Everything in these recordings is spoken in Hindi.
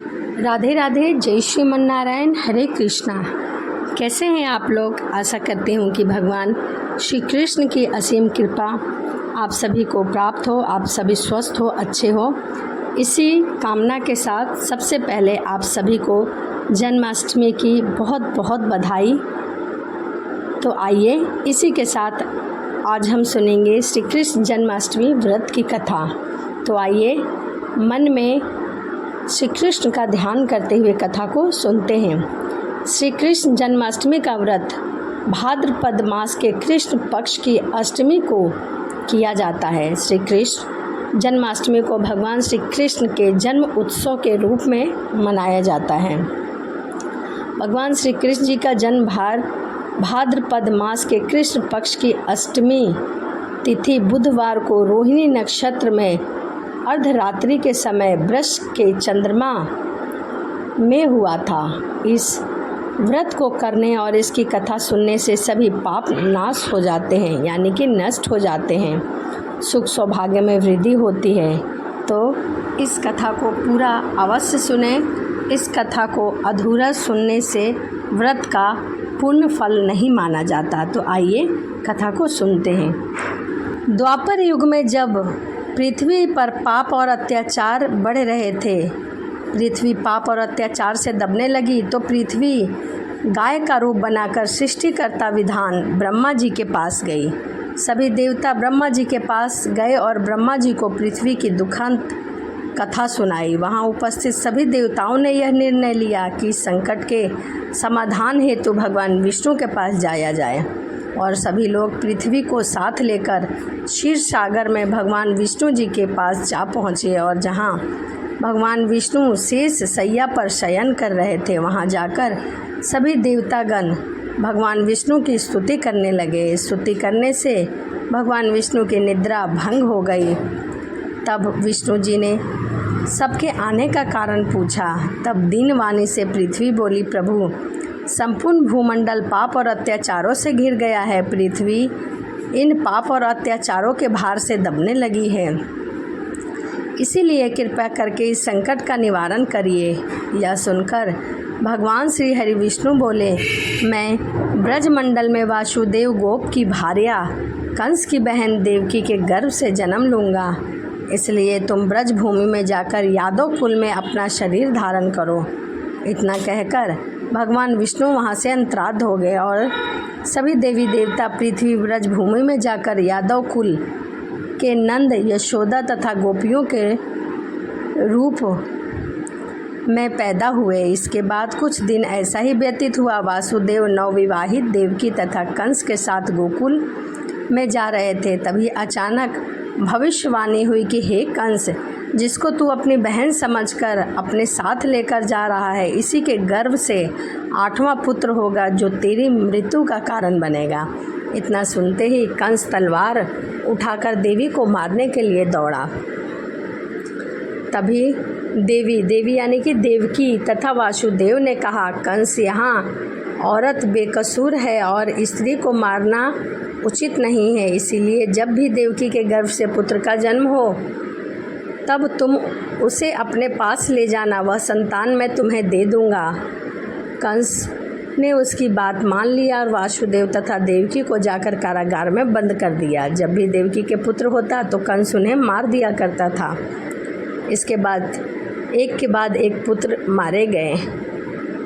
राधे राधे, जय श्रीमन नारायण, हरे कृष्णा। कैसे हैं आप लोग? आशा करती हूँ कि भगवान श्री कृष्ण की असीम कृपा आप सभी को प्राप्त हो, आप सभी स्वस्थ हो, अच्छे हो। इसी कामना के साथ सबसे पहले आप सभी को जन्माष्टमी की बहुत बहुत बधाई। तो आइए इसी के साथ आज हम सुनेंगे श्री कृष्ण जन्माष्टमी व्रत की कथा। तो आइए मन में श्री कृष्ण का ध्यान करते हुए कथा को सुनते हैं। श्री कृष्ण जन्माष्टमी का व्रत भाद्रपद मास के कृष्ण पक्ष की अष्टमी को किया जाता है। श्री कृष्ण जन्माष्टमी को भगवान श्री कृष्ण के जन्म उत्सव के रूप में मनाया जाता है। भगवान श्री कृष्ण जी का जन्म भाद्रपद मास के कृष्ण पक्ष की अष्टमी तिथि बुधवार को रोहिणी नक्षत्र में अर्धरात्रि के समय वृष के चंद्रमा में हुआ था। इस व्रत को करने और इसकी कथा सुनने से सभी पाप नाश हो जाते हैं, यानी कि नष्ट हो जाते हैं, सुख सौभाग्य में वृद्धि होती है। तो इस कथा को पूरा अवश्य सुने। इस कथा को अधूरा सुनने से व्रत का पूर्ण फल नहीं माना जाता। तो आइए कथा को सुनते हैं। द्वापर युग में जब पृथ्वी पर पाप और अत्याचार बढ़ रहे थे, पृथ्वी पाप और अत्याचार से दबने लगी, तो पृथ्वी गाय का रूप बनाकर सृष्टिकर्ता विधान ब्रह्मा जी के पास गई। सभी देवता ब्रह्मा जी के पास गए और ब्रह्मा जी को पृथ्वी की दुखंत कथा सुनाई। वहाँ उपस्थित सभी देवताओं ने यह निर्णय लिया कि संकट के समाधान हेतु भगवान विष्णु के पास जाया जाए, और सभी लोग पृथ्वी को साथ लेकर क्षीर सागर में भगवान विष्णु जी के पास जा पहुँचे। और जहाँ भगवान विष्णु शेष सैया पर शयन कर रहे थे, वहाँ जाकर सभी देवतागण भगवान विष्णु की स्तुति करने लगे। स्तुति करने से भगवान विष्णु की निद्रा भंग हो गई। तब विष्णु जी ने सबके आने का कारण पूछा। तब दीनवाणी से पृथ्वी बोली, प्रभु, संपूर्ण भूमंडल पाप और अत्याचारों से घिर गया है। पृथ्वी इन पाप और अत्याचारों के भार से दबने लगी है, इसीलिए कृपा करके इस संकट का निवारण करिए। यह सुनकर भगवान श्री हरि विष्णु बोले, मैं ब्रजमंडल में वासुदेव गोप की भार्या कंस की बहन देवकी के गर्भ से जन्म लूँगा, इसलिए तुम ब्रज भूमि में जाकर यादव कुल में अपना शरीर धारण करो। इतना कहकर भगवान विष्णु वहाँ से अंतराध हो गए और सभी देवी देवता पृथ्वी ब्रज भूमि में जाकर यादव कुल के नंद, यशोदा तथा गोपियों के रूप में पैदा हुए। इसके बाद कुछ दिन ऐसा ही व्यतीत हुआ। वासुदेव नवविवाहित देवकी तथा कंस के साथ गोकुल में जा रहे थे। तभी अचानक भविष्यवाणी हुई कि हे कंस, जिसको तू अपनी बहन समझकर अपने साथ लेकर जा रहा है, इसी के गर्भ से 8वां पुत्र होगा जो तेरी मृत्यु का कारण बनेगा। इतना सुनते ही कंस तलवार उठाकर देवी को मारने के लिए दौड़ा। तभी देवी यानी कि देवकी तथा वासुदेव ने कहा, कंस, यहाँ औरत बेकसूर है और स्त्री को मारना उचित नहीं है, इसीलिए जब भी देवकी के गर्भ से पुत्र का जन्म हो तब तुम उसे अपने पास ले जाना, वह संतान मैं तुम्हें दे दूँगा। कंस ने उसकी बात मान लिया और वासुदेव तथा देवकी को जाकर कारागार में बंद कर दिया। जब भी देवकी के पुत्र होता तो कंस उन्हें मार दिया करता था। इसके बाद एक के बाद एक पुत्र मारे गए।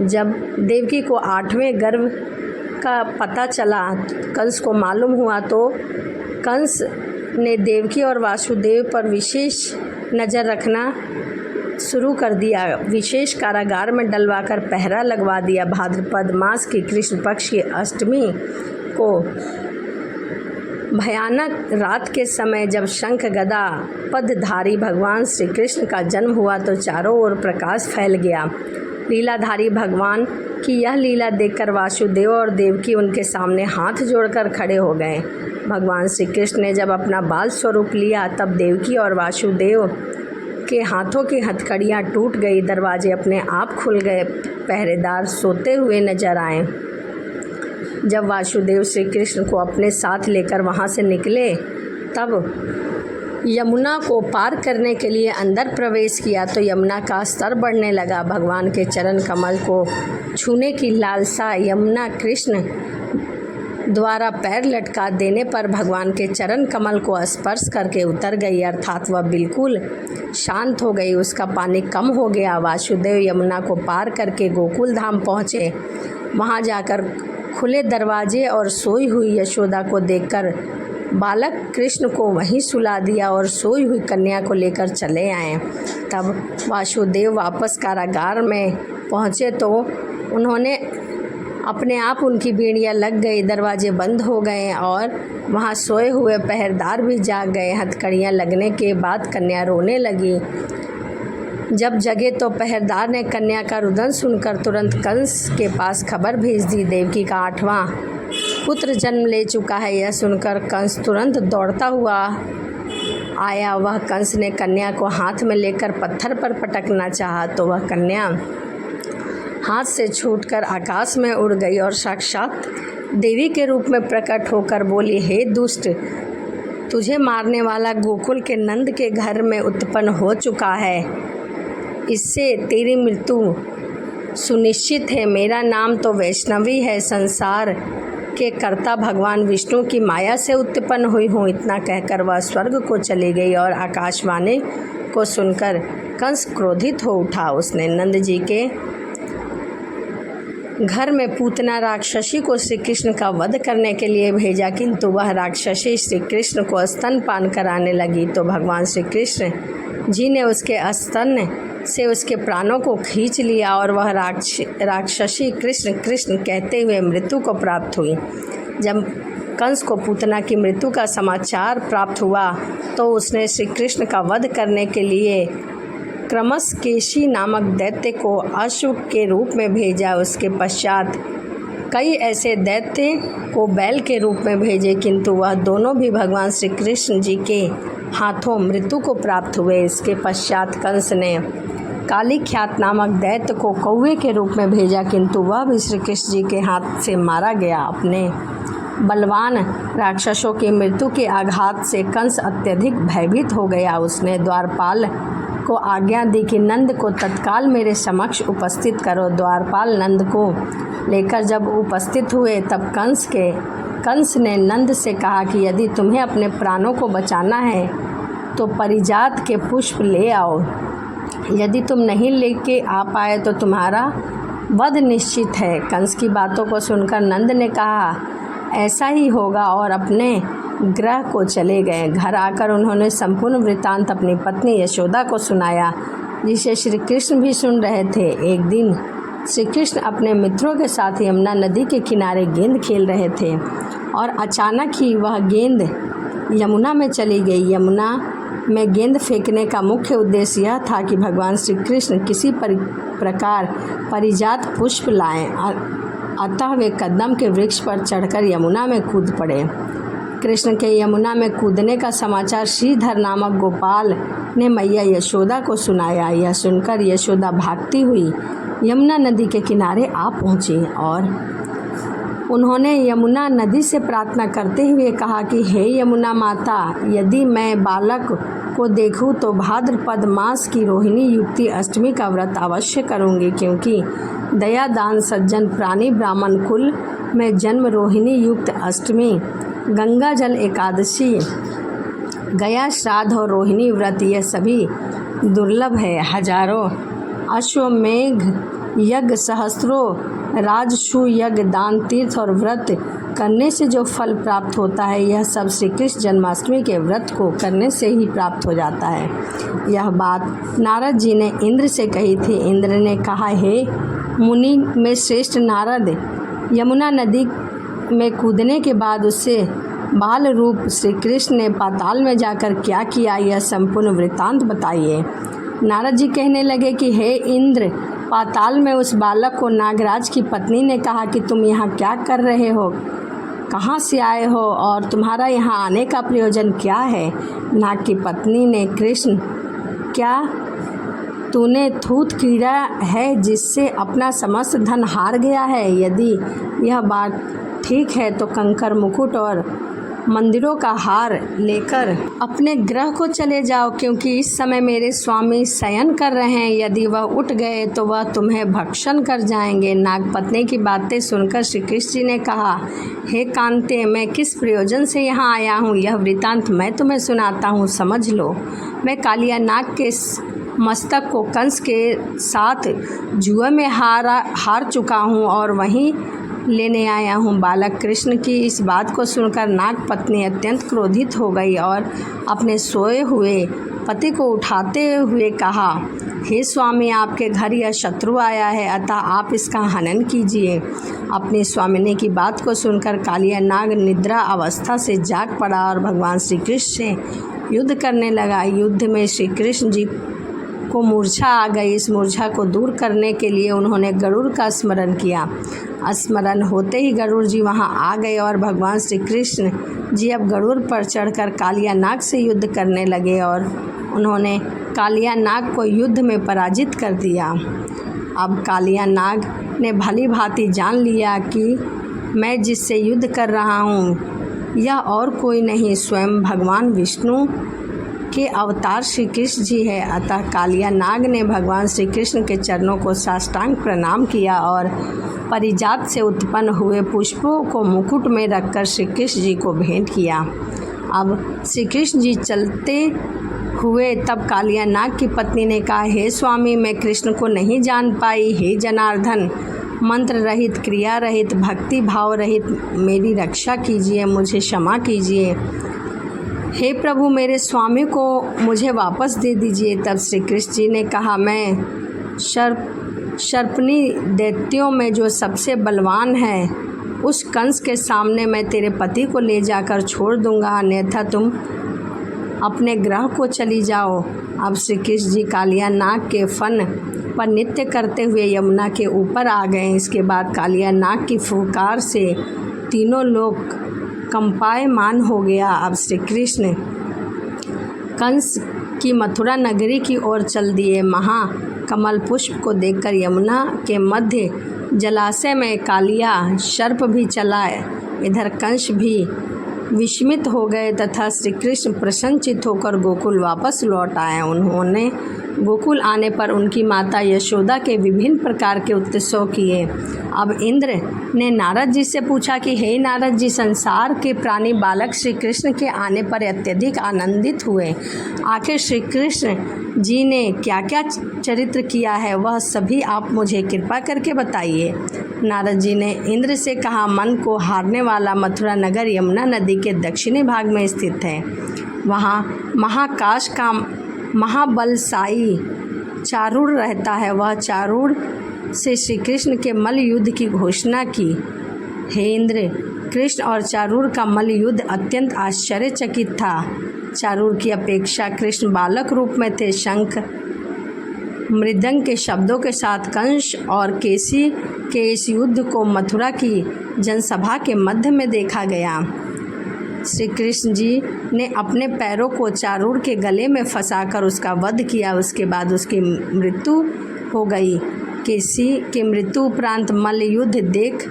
जब देवकी को 8वें गर्भ का पता चला, कंस को मालूम हुआ, तो कंस ने देवकी और वासुदेव पर विशेष नज़र रखना शुरू कर दिया। विशेष कारागार में डलवाकर पहरा लगवा दिया। भाद्रपद मास की कृष्ण पक्ष की अष्टमी को भयानक रात के समय जब शंख गदा पदधारी भगवान श्री कृष्ण का जन्म हुआ तो चारों ओर प्रकाश फैल गया। लीलाधारी भगवान की यह लीला देखकर वासुदेव और देवकी उनके सामने हाथ जोड़कर खड़े हो गए। भगवान श्री कृष्ण ने जब अपना बाल स्वरूप लिया तब देवकी और वासुदेव के हाथों की हथकड़ियाँ टूट गई, दरवाजे अपने आप खुल गए, पहरेदार सोते हुए नजर आए। जब वासुदेव श्री कृष्ण को अपने साथ लेकर वहाँ से निकले तब यमुना को पार करने के लिए अंदर प्रवेश किया तो यमुना का स्तर बढ़ने लगा। भगवान के चरण कमल को छूने की लालसा यमुना कृष्ण द्वारा पैर लटका देने पर भगवान के चरण कमल को स्पर्श करके उतर गई, अर्थात वह बिल्कुल शांत हो गई। उसका पानी कम हो गया। वासुदेव यमुना को पार करके गोकुल धाम पहुँचे। वहाँ जाकर खुले दरवाजे और सोई हुई यशोदा को देखकर बालक कृष्ण को वहीं सुला दिया और सोई हुई कन्या को लेकर चले आए। तब वासुदेव वापस कारागार में पहुँचे तो उन्होंने अपने आप उनकी बीड़ियाँ लग गई, दरवाजे बंद हो गए और वहाँ सोए हुए पहरेदार भी जाग गए। हथकड़ियाँ लगने के बाद कन्या रोने लगी। जब जगे तो पहरेदार ने कन्या का रुदन सुनकर तुरंत कंस के पास खबर भेज दी। देवकी का 8वां पुत्र जन्म ले चुका है। यह सुनकर कंस तुरंत दौड़ता हुआ आया। वह कंस ने कन्या को हाथ में लेकर पत्थर पर पटकना चाहा तो वह कन्या हाथ से छूटकर आकाश में उड़ गई और साक्षात देवी के रूप में प्रकट होकर बोली, हे दुष्ट, तुझे मारने वाला गोकुल के नंद के घर में उत्पन्न हो चुका है। इससे तेरी मृत्यु सुनिश्चित है। मेरा नाम तो वैष्णवी है। संसार के कर्ता भगवान विष्णु की माया से उत्पन्न हुई हूँ। इतना कहकर वह स्वर्ग को चली गई और आकाशवाणी को सुनकर कंस क्रोधित हो उठा। उसने नंद जी के घर में पूतना राक्षसी को श्री कृष्ण का वध करने के लिए भेजा, किंतु वह राक्षसी श्री कृष्ण को स्तनपान कराने लगी तो भगवान श्री कृष्ण जी ने उसके स्तन से उसके प्राणों को खींच लिया और वह राक्षसी कृष्ण कृष्ण कहते हुए मृत्यु को प्राप्त हुई। जब कंस को पूतना की मृत्यु का समाचार प्राप्त हुआ तो उसने श्री कृष्ण का वध करने के लिए क्रमशकेशी नामक दैत्य को अश्व के रूप में भेजा। उसके पश्चात कई ऐसे दैत्य को बैल के रूप में भेजे, किंतु वह दोनों भी भगवान श्री कृष्ण जी के हाथों मृत्यु को प्राप्त हुए। इसके पश्चात कंस ने काली ख्यात नामक दैत्य को कौवे के रूप में भेजा, किंतु वह भी श्री कृष्ण जी के हाथ से मारा गया। अपने बलवान राक्षसों की मृत्यु के आघात से कंस अत्यधिक भयभीत हो गया। उसने द्वारपाल को आज्ञा दी कि नंद को तत्काल मेरे समक्ष उपस्थित करो। द्वारपाल नंद को लेकर जब उपस्थित हुए तब कंस ने नंद से कहा कि यदि तुम्हें अपने प्राणों को बचाना है तो परिजात के पुष्प ले आओ। यदि तुम नहीं लेके आ पाए तो तुम्हारा वध निश्चित है। कंस की बातों को सुनकर नंद ने कहा, ऐसा ही होगा, और अपने गृह को चले गए। घर आकर उन्होंने संपूर्ण वृत्तांत अपनी पत्नी यशोदा को सुनाया, जिसे श्री कृष्ण भी सुन रहे थे। एक दिन श्री कृष्ण अपने मित्रों के साथ यमुना नदी के किनारे गेंद खेल रहे थे और अचानक ही वह गेंद यमुना में चली गई। यमुना में गेंद फेंकने का मुख्य उद्देश्य यह था कि भगवान श्री कृष्ण किसी प्रकार परिजात पुष्प लाएं। अतः वे कदम के वृक्ष पर चढ़कर यमुना में कूद पड़े। कृष्ण के यमुना में कूदने का समाचार श्रीधर नामक गोपाल ने मैया यशोदा को सुनाया। यह सुनकर यशोदा भागती हुई यमुना नदी के किनारे आ पहुँची और उन्होंने यमुना नदी से प्रार्थना करते हुए कहा कि हे यमुना माता, यदि मैं बालक को देखूं तो भाद्रपद मास की रोहिणी युक्ति अष्टमी का व्रत अवश्य करूंगी, क्योंकि दया दान सज्जन प्राणी ब्राह्मण कुल में जन्म रोहिणी युक्त अष्टमी, गंगा जल एकादशी, गया श्राद्ध और रोहिणी व्रत यह सभी दुर्लभ है। हजारों अश्वमेघ यज्ञ, सहस्त्रों राजसू यज्ञ, दान, तीर्थ और व्रत करने से जो फल प्राप्त होता है यह सब श्री कृष्ण जन्माष्टमी के व्रत को करने से ही प्राप्त हो जाता है। यह बात नारद जी ने इंद्र से कही थी। इंद्र ने कहा, हे मुनि में श्रेष्ठ नारद, यमुना नदी में कूदने के बाद उससे बाल रूप श्री कृष्ण ने पाताल में जाकर क्या किया, यह संपूर्ण वृत्तांत बताइए। नारद जी कहने लगे कि हे इंद्र, पाताल में उस बालक को नागराज की पत्नी ने कहा कि तुम यहाँ क्या कर रहे हो, कहाँ से आए हो और तुम्हारा यहाँ आने का प्रयोजन क्या है। नाग की पत्नी ने, कृष्ण, क्या तूने थूत कीड़ा है जिससे अपना समस्त धन हार गया है? यदि यह बात ठीक है तो कंकर मुकुट और मंदिरों का हार लेकर अपने गृह को चले जाओ, क्योंकि इस समय मेरे स्वामी शयन कर रहे हैं। यदि वह उठ गए तो वह तुम्हें भक्षण कर जाएंगे। नागपत्नी की बातें सुनकर श्री कृष्ण जी ने कहा, हे कांते, मैं किस प्रयोजन से यहाँ आया हूँ, यह वृतांत मैं तुम्हें सुनाता हूँ, समझ लो। मैं कालिया नाग के मस्तक को कंस के साथ जुए में हार चुका हूँ और वहीं लेने आया हूँ। बालक कृष्ण की इस बात को सुनकर नाग पत्नी अत्यंत क्रोधित हो गई और अपने सोए हुए पति को उठाते हुए कहा, हे स्वामी, आपके घर यह शत्रु आया है, अतः आप इसका हनन कीजिए। अपनी स्वामिनी की बात को सुनकर कालिया नाग निद्रा अवस्था से जाग पड़ा और भगवान श्री कृष्ण से युद्ध करने लगा। युद्ध में श्री कृष्ण जी को मूर्छा आ गई। इस मूर्छा को दूर करने के लिए उन्होंने गरुड़ का स्मरण किया। स्मरण होते ही गरुड़ जी वहां आ गए और भगवान श्री कृष्ण जी अब गरुड़ पर चढ़कर कालिया नाग से युद्ध करने लगे और उन्होंने कालिया नाग को युद्ध में पराजित कर दिया। अब कालिया नाग ने भली भांति जान लिया कि मैं जिससे युद्ध कर रहा हूँ यह और कोई नहीं, स्वयं भगवान विष्णु के अवतार श्री कृष्ण जी है। अतः कालिया नाग ने भगवान श्री कृष्ण के चरणों को साष्टांग प्रणाम किया और परिजात से उत्पन्न हुए पुष्पों को मुकुट में रखकर श्री कृष्ण जी को भेंट किया। अब श्री कृष्ण जी चलते हुए तब कालिया नाग की पत्नी ने कहा, हे स्वामी, मैं कृष्ण को नहीं जान पाई। हे जनार्दन, मंत्र रहित, क्रिया रहित, भक्ति भाव रहित मेरी रक्षा कीजिए, मुझे क्षमा कीजिए। हे प्रभु, मेरे स्वामी को मुझे वापस दे दीजिए। तब श्री कृष्ण जी ने कहा, मैं सर्पनी दैत्यों में जो सबसे बलवान है उस कंस के सामने मैं तेरे पति को ले जाकर छोड़ दूंगा, अन्यथा तुम अपने ग्रह को चली जाओ। अब श्री कृष्ण जी कालिया नाग के फन पर नृत्य करते हुए यमुना के ऊपर आ गए। इसके बाद कालिया नाग की फुफकार से तीनों लोग कंपायमान हो गया। अब श्री कृष्ण कंस की मथुरा नगरी की ओर चल दिए। महाकमल पुष्प को देखकर यमुना के मध्य जलाशय में कालिया सर्प भी चला। इधर कंस भी विस्मित हो गए तथा श्री कृष्ण प्रसन्नचित होकर गोकुल वापस लौट आए। उन्होंने गोकुल आने पर उनकी माता यशोदा के विभिन्न प्रकार के उत्सव किए। अब इंद्र ने नारद जी से पूछा कि हे नारद जी, संसार के प्राणी बालक श्री कृष्ण के आने पर अत्यधिक आनंदित हुए। आखिर श्री कृष्ण जी ने क्या क्या चरित्र किया है वह सभी आप मुझे कृपा करके बताइए। नारद जी ने इंद्र से कहा, मन को हारने वाला मथुरा नगर यमुना नदी के दक्षिणी भाग में स्थित है। वहाँ महाकाश का महाबलशाई चारूर रहता है। वह चारूर से श्री कृष्ण के मल्ल युद्ध की घोषणा की। हे इंद्र, कृष्ण और चारूर का मल्ल युद्ध अत्यंत आश्चर्यचकित था। चारूर की अपेक्षा कृष्ण बालक रूप में थे। शंख मृदंग के शब्दों के साथ कंस और केसी के इस युद्ध को मथुरा की जनसभा के मध्य में देखा गया। श्री कृष्ण जी ने अपने पैरों को चारूर के गले में फंसाकर उसका वध किया। उसके बाद उसकी मृत्यु हो गई। केसी की मृत्यु उपरांत मल्ल युद्ध देख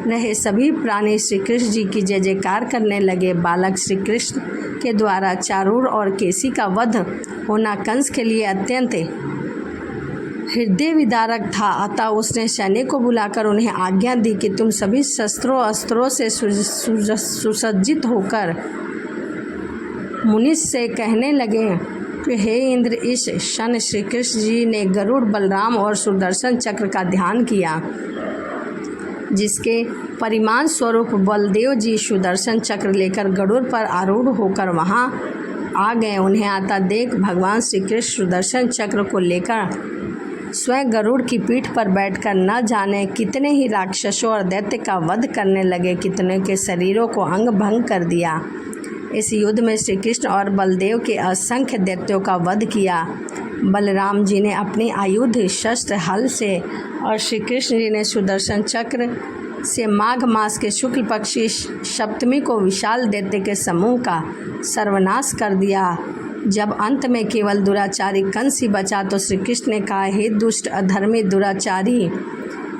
रहे सभी प्राणी श्री कृष्ण जी की जय जयकार करने लगे। बालक श्री कृष्ण के द्वारा चारूर और केसी का वध होना कंस के लिए अत्यंत हृदय विदारक था। अतः उसने सैनिक को बुलाकर उन्हें आज्ञा दी कि तुम सभी शस्त्रों अस्त्रों से सुसज्जित होकर मुनिस से कहने लगे कि हे इंद्र, इस क्षण श्री कृष्ण जी ने गरुड़, बलराम और सुदर्शन चक्र का ध्यान किया, जिसके परिमाण स्वरूप बलदेव जी सुदर्शन चक्र लेकर गरुड़ पर आरूढ़ होकर वहां आ गए। उन्हें आता देख भगवान श्री कृष्ण सुदर्शन चक्र को लेकर स्वयं गरुड़ की पीठ पर बैठकर न जाने कितने ही राक्षसों और दैत्य का वध करने लगे, कितने के शरीरों को अंग भंग कर दिया। इस युद्ध में श्री कृष्ण और बलदेव के असंख्य दैत्यों का वध किया। बलराम जी ने अपनी आयुध शस्त्र हल से और श्री कृष्ण जी ने सुदर्शन चक्र से माघ मास के शुक्ल पक्ष की सप्तमी को विशाल दैत्य के समूह का सर्वनाश कर दिया। जब अंत में केवल दुराचारी कंस ही बचा तो श्री कृष्ण ने कहा, हे दुष्ट अधर्मी दुराचारी,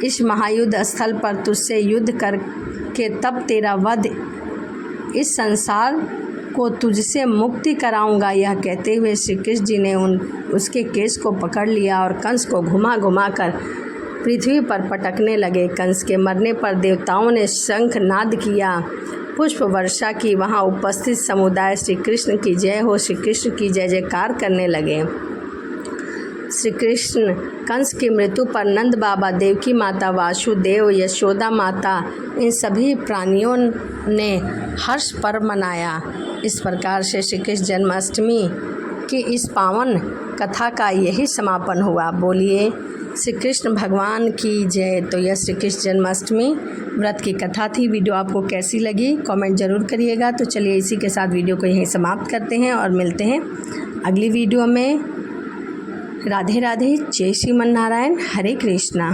इस महायुद्ध स्थल पर तुझसे युद्ध करके तब तेरा वध इस संसार को तुझसे मुक्ति कराऊंगा। यह कहते हुए श्री कृष्ण जी ने उसके केस को पकड़ लिया और कंस को घुमा घुमा कर पृथ्वी पर पटकने लगे। कंस के मरने पर देवताओं ने शंख नाद किया, पुष्प वर्षा की। वहाँ उपस्थित समुदाय श्री कृष्ण की जय हो, श्री कृष्ण की जय जयकार करने लगे। श्री कृष्ण कंस की मृत्यु पर नंद बाबा, देवकी माता, वासुदेव, यशोदा माता, इन सभी प्राणियों ने हर्ष पर्व मनाया। इस प्रकार से श्री कृष्ण जन्माष्टमी की इस पावन कथा का यही समापन हुआ। बोलिए श्री कृष्ण भगवान की जय। तो यह श्री कृष्ण जन्माष्टमी व्रत की कथा थी। वीडियो आपको कैसी लगी कमेंट ज़रूर करिएगा। तो चलिए इसी के साथ वीडियो को यहीं समाप्त करते हैं और मिलते हैं अगली वीडियो में। राधे राधे, जय श्रीमन नारायण, हरे कृष्णा।